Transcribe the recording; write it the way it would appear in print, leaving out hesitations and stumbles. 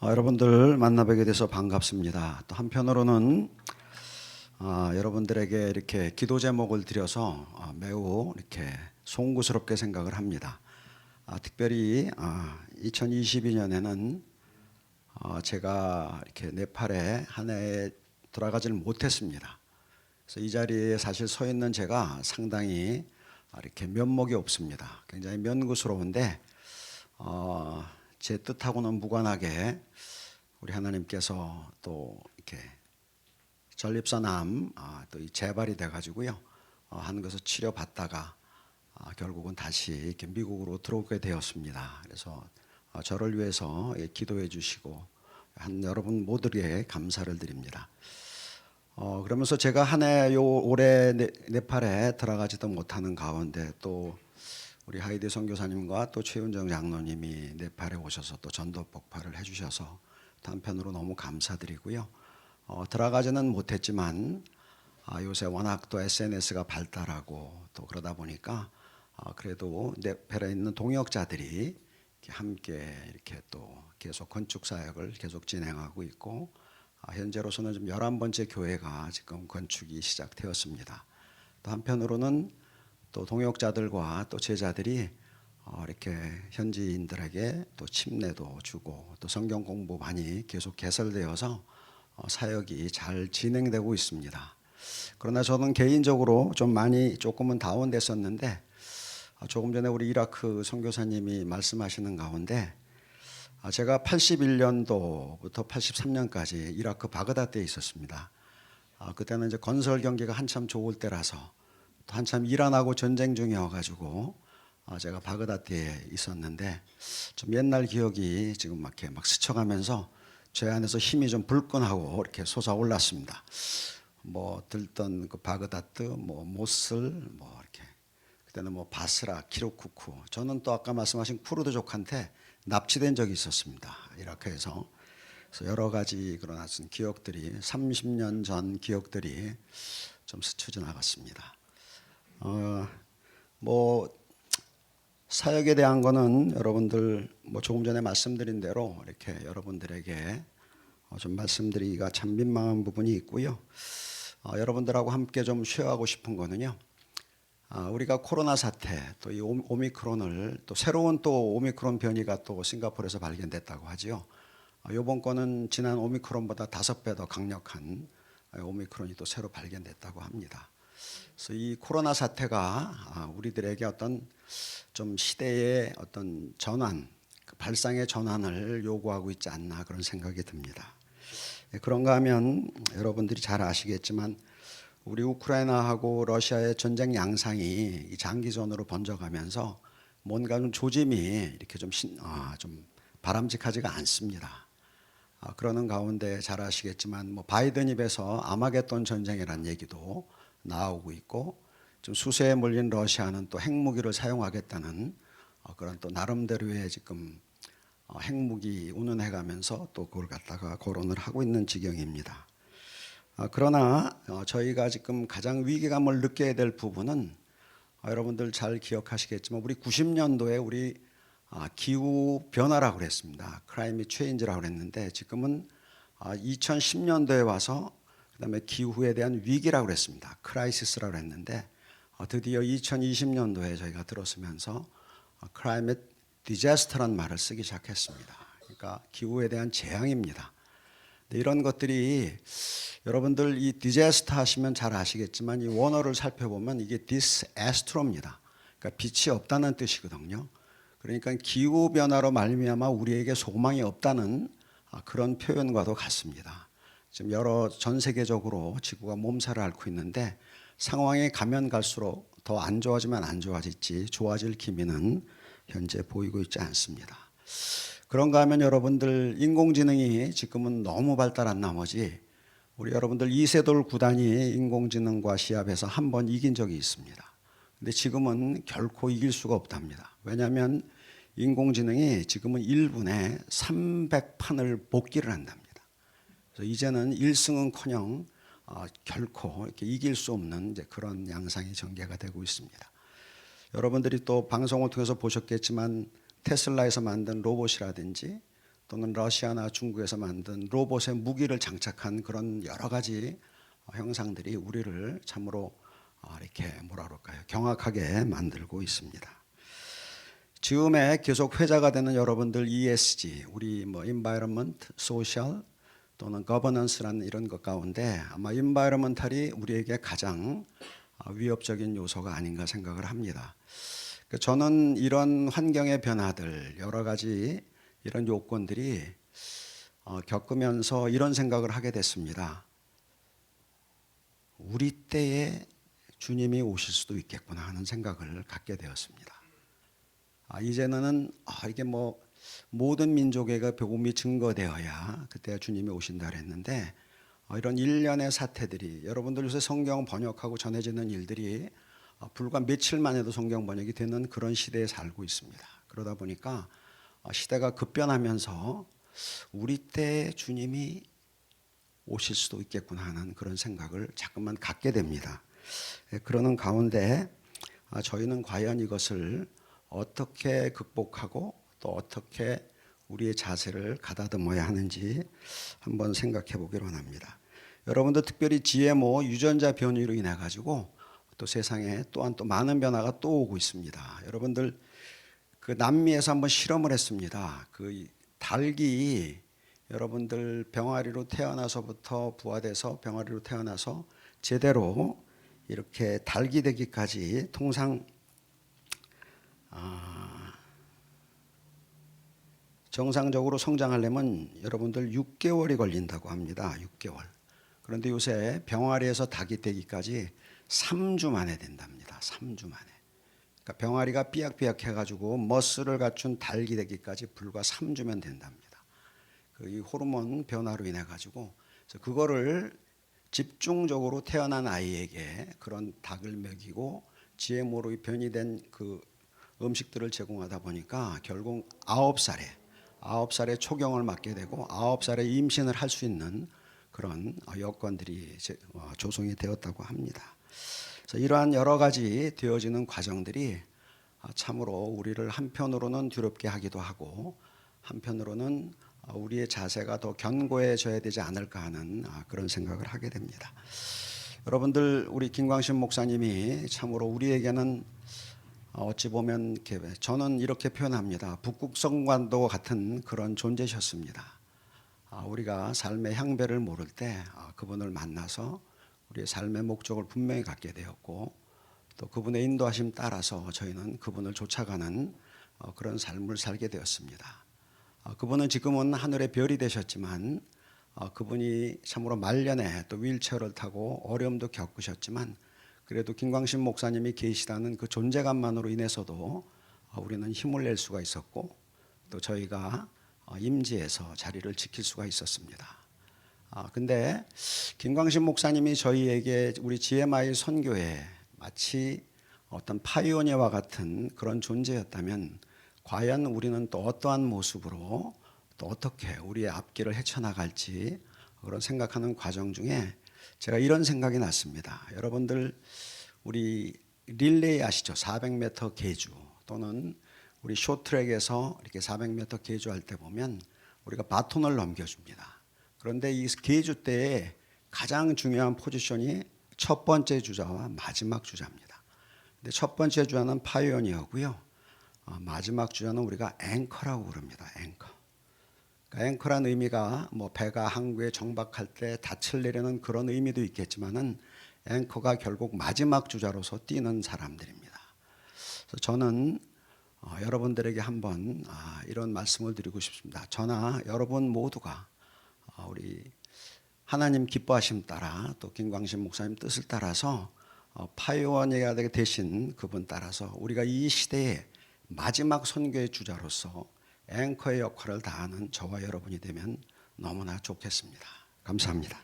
여러분들 만나뵙게 돼서 반갑습니다. 또 한편으로는 여러분들에게 이렇게 기도 제목을 드려서 매우 이렇게 송구스럽게 생각을 합니다. 특별히 2022년에는 제가 이렇게 네팔에 한 해에 돌아가지를 못했습니다. 그래서 이 자리에 사실 서 있는 제가 상당히 이렇게 면목이 없습니다. 굉장히 면구스러운데 제 뜻하고는 무관하게 우리 하나님께서 또 이렇게 전립선암 또 이 재발이 돼가지고요 한국에서 치료받다가 결국은 다시 이렇게 미국으로 들어오게 되었습니다. 그래서 저를 위해서 기도해 주시고 한 여러분 모두에게 감사를 드립니다. 그러면서 제가 한 해 올해 네팔에 들어가지도 못하는 가운데 또 우리 하이디 선교사님과 또 최윤정 장로님이 네팔에 오셔서 또 전도 폭발을 해주셔서 한편으로 너무 감사드리고요. 들어가지는 못했지만 요새 워낙 또 SNS가 발달하고 또 그러다 보니까 그래도 네팔에 있는 동역자들이 함께 이렇게 또 계속 건축 사역을 계속 진행하고 있고 현재로서는 좀 11번째 교회가 지금 건축이 시작되었습니다. 또 한편으로는 또 동역자들과 또 제자들이 이렇게 현지인들에게 또 침례도 주고 또 성경 공부 많이 계속 개설되어서 사역이 잘 진행되고 있습니다. 그러나 저는 개인적으로 조금은 다운됐었는데 조금 전에 우리 이라크 선교사님이 말씀하시는 가운데 제가 81년도부터 83년까지 이라크 바그다드에 있었습니다. 그때는 이제 건설 경기가 한참 좋을 때라서 또 한참 이란하고 전쟁 중이어가지고 제가 바그다드에 있었는데 좀 옛날 기억이 지금 막 스쳐가면서 제 안에서 힘이 좀 불끈하고 이렇게 솟아올랐습니다. 뭐 들던 그 바그다드, 뭐 모슬, 뭐 이렇게 그때는 뭐 바스라, 키르쿠크. 저는 또 아까 말씀하신 쿠르드족한테 납치된 적이 있었습니다. 이라크에서. 그래서 여러 가지 그런 기억들이 30년 전 기억들이 좀 스쳐 지나갔습니다. 뭐 사역에 대한 거는 여러분들 뭐 조금 전에 말씀드린 대로 이렇게 여러분들에게 좀 말씀드리기가 참 민망한 부분이 있고요. 여러분들하고 함께 좀 쉐어하고 싶은 거는요. 우리가 코로나 사태 또 이 오미크론을 또 새로운 또 오미크론 변이가 또 싱가포르에서 발견됐다고 하지요. 이번 거는 지난 오미크론보다 5배 더 강력한 오미크론이 또 새로 발견됐다고 합니다. 그래서 이 코로나 사태가 우리들에게 어떤 좀 시대의 어떤 전환, 그 발상의 전환을 요구하고 있지 않나 그런 생각이 듭니다. 그런가 하면 여러분들이 잘 아시겠지만 우리 우크라이나하고 러시아의 전쟁 양상이 장기전으로 번져가면서 뭔가 좀 조짐이 이렇게 좀 바람직하지가 않습니다. 그러는 가운데 잘 아시겠지만 뭐 바이든 입에서 아마겟돈 전쟁이라는 얘기도 나오고 있고 좀 수세에 몰린 러시아는 또 핵무기를 사용하겠다는 그런 또 나름대로의 지금 핵무기 운운해가면서 또 그걸 갖다가 거론을 하고 있는 지경입니다. 그러나 저희가 지금 가장 위기감을 느껴야 될 부분은 여러분들 잘 기억하시겠지만 우리 90년도에 우리 기후 변화라고 그랬습니다. 클라이밋 체인지라고 그랬는데 지금은 2010년도에 와서 그다음에 기후에 대한 위기라고 그랬습니다. 크라이시스라고 했는데 드디어 2020년도에 저희가 들어서면서 클라이밋 디자스터라는 말을 쓰기 시작했습니다. 그러니까 기후에 대한 재앙입니다. 이런 것들이 여러분들 이 디자스터 하시면 잘 아시겠지만 이 원어를 살펴보면 이게 디스에스트로입니다. 그러니까 빛이 없다는 뜻이거든요. 그러니까 기후 변화로 말미암아 우리에게 소망이 없다는 그런 표현과도 같습니다. 지금 전 세계적으로 지구가 몸살을 앓고 있는데 상황이 가면 갈수록 더 안 좋아지면 안 좋아질지 좋아질 기미는 현재 보이고 있지 않습니다. 그런가 하면 여러분들 인공지능이 지금은 너무 발달한 나머지 우리 여러분들 이세돌 구단이 인공지능과 시합해서 한 번 이긴 적이 있습니다. 근데 지금은 결코 이길 수가 없답니다. 왜냐하면 인공지능이 지금은 1분에 300판을 복기를 한답니다. 그래서 이제는 1승은커녕 결코 이렇게 이길 수 없는 이제 그런 양상이 전개가 되고 있습니다. 여러분들이 또 방송을 통해서 보셨겠지만 테슬라에서 만든 로봇이라든지 또는 러시아나 중국에서 만든 로봇에 무기를 장착한 그런 여러 가지 형상들이 우리를 참으로 이렇게 뭐라 그럴까요? 경악하게 만들고 있습니다. 지금에 계속 회자가 되는 여러분들 ESG, 우리 뭐 environment, social 또는 governance라는 이런 것 가운데 아마 environmental이 우리에게 가장 위협적인 요소가 아닌가 생각을 합니다. 저는 이런 환경의 변화들, 여러 가지 이런 요건들이 겪으면서 이런 생각을 하게 됐습니다. 우리 때에 주님이 오실 수도 있겠구나 하는 생각을 갖게 되었습니다. 이제는 이게 뭐 모든 민족에게 복음이 증거되어야 그때 주님이 오신다 그랬는데 이런 일련의 사태들이 여러분들 요새 성경 번역하고 전해지는 일들이 불과 며칠만 해도 성경 번역이 되는 그런 시대에 살고 있습니다. 그러다 보니까 시대가 급변하면서 우리 때 주님이 오실 수도 있겠구나 하는 그런 생각을 자꾸만 갖게 됩니다. 그러는 가운데 저희는 과연 이것을 어떻게 극복하고 또 어떻게 우리의 자세를 가다듬어야 하는지 한번 생각해 보기로 합니다. 여러분들 특별히 GMO 유전자 변이로 인해 가지고 또 세상에 또한 또 많은 변화가 또 오고 있습니다. 여러분들 그 남미에서 한번 실험을 했습니다. 그 닭이 여러분들 병아리로 태어나서부터 부화돼서 병아리로 태어나서 제대로 이렇게 닭이 되기까지 통상 정상적으로 성장하려면 여러분들 6개월이 걸린다고 합니다. 6개월. 그런데 요새 병아리에서 닭이 되기까지 3주 만에 된답니다. 3주 만에. 그러니까 병아리가 삐약삐약 해가지고 머슬을 갖춘 닭이 되기까지 불과 3주면 된답니다. 이 호르몬 변화로 인해 가지고 그거를 집중적으로 태어난 아이에게 그런 닭을 먹이고 GMO로 변이된 그 음식들을 제공하다 보니까 결국 9살에 초경을 맞게 되고 9살에 임신을 할 수 있는 그런 여건들이 조성이 되었다고 합니다. 그래서 이러한 여러 가지 되어지는 과정들이 참으로 우리를 한편으로는 두렵게 하기도 하고 한편으로는 우리의 자세가 더 견고해져야 되지 않을까 하는 그런 생각을 하게 됩니다. 여러분들 우리 김광신 목사님이 참으로 우리에게는 어찌 보면 저는 이렇게 표현합니다. 북극성관도 같은 그런 존재셨습니다. 우리가 삶의 향배를 모를 때 그분을 만나서 우리의 삶의 목적을 분명히 갖게 되었고 또 그분의 인도하심 따라서 저희는 그분을 쫓아가는 그런 삶을 살게 되었습니다. 그분은 지금은 하늘의 별이 되셨지만 그분이 참으로 말년에 또 휠체어를 타고 어려움도 겪으셨지만 그래도 김광신 목사님이 계시다는 그 존재감만으로 인해서도 우리는 힘을 낼 수가 있었고 또 저희가 임지에서 자리를 지킬 수가 있었습니다. 근데 김광신 목사님이 저희에게 우리 GMI 선교에 마치 어떤 파이오니아와 같은 그런 존재였다면 과연 우리는 또 어떠한 모습으로 또 어떻게 우리의 앞길을 헤쳐나갈지 그런 생각하는 과정 중에 제가 이런 생각이 났습니다. 여러분들 우리 릴레이 아시죠? 400m 계주 또는 우리 쇼트트랙에서 이렇게 400m 계주할 때 보면 우리가 바톤을 넘겨줍니다. 그런데 이 계주 때에 가장 중요한 포지션이 첫 번째 주자와 마지막 주자입니다. 근데 첫 번째 주자는 파이오니어고요. 마지막 주자는 우리가 앵커라고 부릅니다. 앵커. 그러니까 앵커란 의미가 뭐 배가 항구에 정박할 때 닻을 내려는 그런 의미도 있겠지만은 앵커가 결국 마지막 주자로서 뛰는 사람들입니다. 그래서 저는 여러분들에게 한번 이런 말씀을 드리고 싶습니다. 저나 여러분 모두가 우리 하나님 기뻐하심 따라 또 김광신 목사님 뜻을 따라서 파이오니아가 되신 그분 따라서 우리가 이 시대에 마지막 선교의 주자로서 앵커의 역할을 다하는 저와 여러분이 되면 너무나 좋겠습니다. 감사합니다.